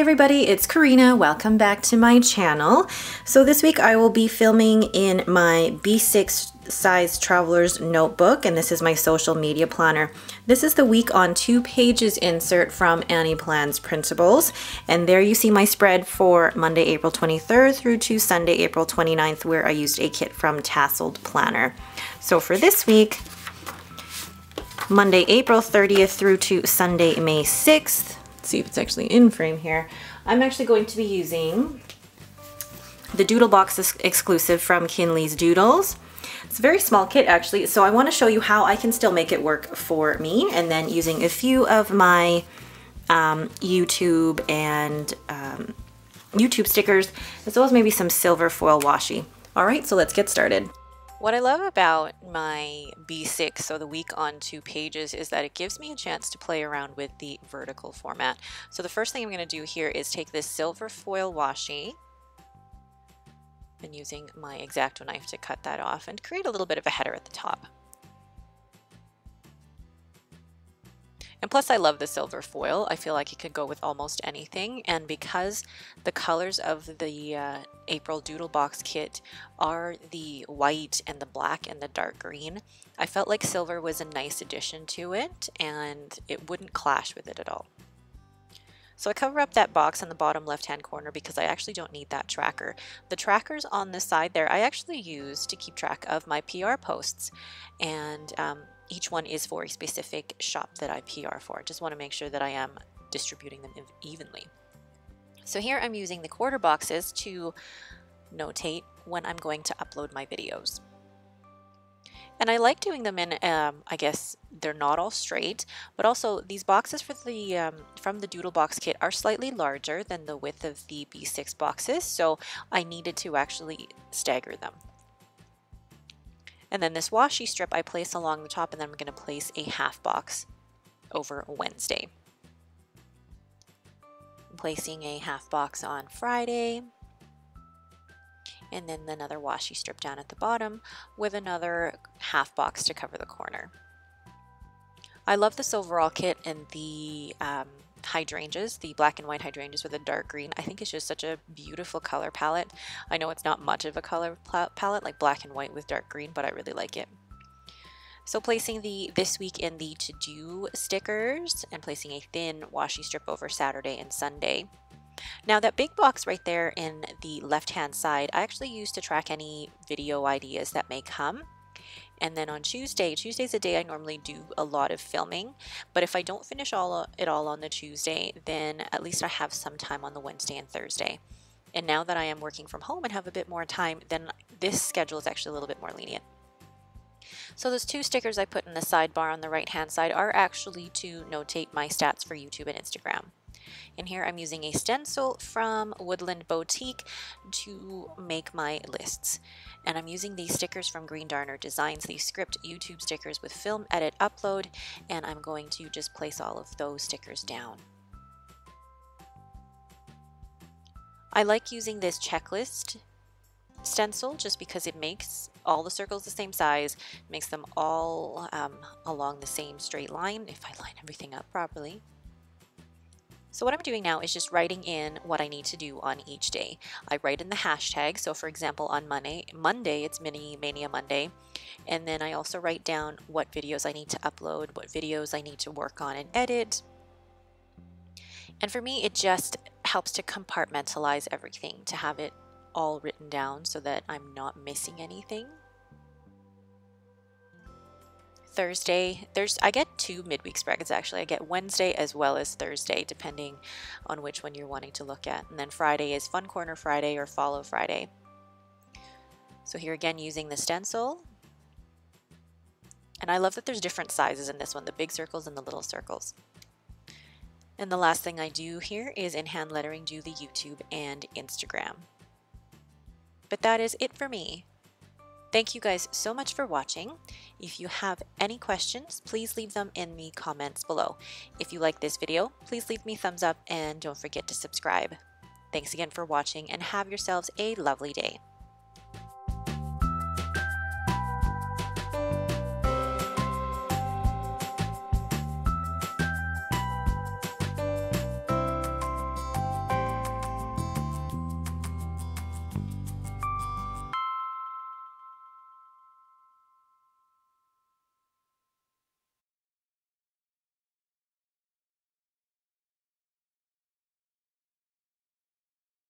everybody, it's Karina. Welcome back to my channel. So this week I will be filming in my B6 size traveler's notebook, and this is my social media planner. This is the week on 2 pages insert from AnniePlansPrintables, and there you see my spread for Monday, April 23rd through to Sunday, April 29th, where I used a kit from Tasseled Planner. So for this week, Monday, April 30th through to Sunday, May 6th, see if it's actually in frame here, I'm actually going to be using the Doodle box exclusive from Kinleighs Doodles. It's a very small kit actually, so I want to show you how I can still make it work for me, and then using a few of my YouTube and YouTube stickers, as well as maybe some silver foil washi. All right, so let's get started. What I love about my B6, so the week on 2 pages, is that it gives me a chance to play around with the vertical format. So the first thing I'm going to do here is take this silver foil washi and using my X-Acto knife to cut that off and create a little bit of a header at the top. And plus I love the silver foil. I feel like it could go with almost anything, and because the colors of the April Doodle box kit are the white and the black and the dark green, I felt like silver was a nice addition to it and it wouldn't clash with it at all. So I cover up that box in the bottom left hand corner because I actually don't need that tracker. The trackers on the side there I actually use to keep track of my PR posts, and each one is for a specific shop that I PR for. Just want to make sure that I am distributing them evenly. So here I'm using the quarter boxes to notate when I'm going to upload my videos. And I like doing them in, I guess they're not all straight, but also these boxes for the from the Doodle box kit are slightly larger than the width of the B6 boxes, so I needed to actually stagger them. And then this washi strip I place along the top, and then I'm going to place a half box over Wednesday. I'm placing a half box on Friday, and then another washi strip down at the bottom with another half box to cover the corner. I love this overall kit and the hydrangeas, the black and white hydrangeas with a dark green. I think it's just such a beautiful color palette. I know it's not much of a color palette like black and white with dark green, but I really like it. So placing the this week in the to-do stickers and placing a thin washi strip over Saturday and Sunday. Now that big box right there in the left hand side I actually use to track any video ideas that may come. And then on Tuesday's a day I normally do a lot of filming, but if I don't finish it all on the Tuesday, then at least I have some time on the Wednesday and Thursday. And now that I am working from home and have a bit more time, then this schedule is actually a little bit more lenient. So those 2 stickers I put in the sidebar on the right hand side are actually to notate my stats for YouTube and Instagram. And here I'm using a stencil from Woodland Boutique to make my lists. And I'm using these stickers from Green Darner Designs, these script YouTube stickers with film, edit, upload, and I'm going to just place all of those stickers down. I like using this checklist stencil just because it makes all the circles the same size, makes them all along the same straight line if I line everything up properly. So what I'm doing now is just writing in what I need to do on each day. I write in the hashtag, so for example on Monday it's Mini Mania Monday, and then I also write down what videos I need to upload, what videos I need to work on and edit. And for me it just helps to compartmentalize everything, to have it all written down so that I'm not missing anything. Thursday, I get 2 midweek spreads actually. I get Wednesday as well as Thursday, depending on which one you're wanting to look at. And then Friday is Fun Corner Friday or Follow Friday. So here again using the stencil. And I love that there's different sizes in this one, the big circles and the little circles. And the last thing I do here is in hand lettering do the YouTube and Instagram. But that is it for me. Thank you guys so much for watching. If you have any questions, please leave them in the comments below. If you like this video, please leave me a thumbs up and don't forget to subscribe. Thanks again for watching and have yourselves a lovely day.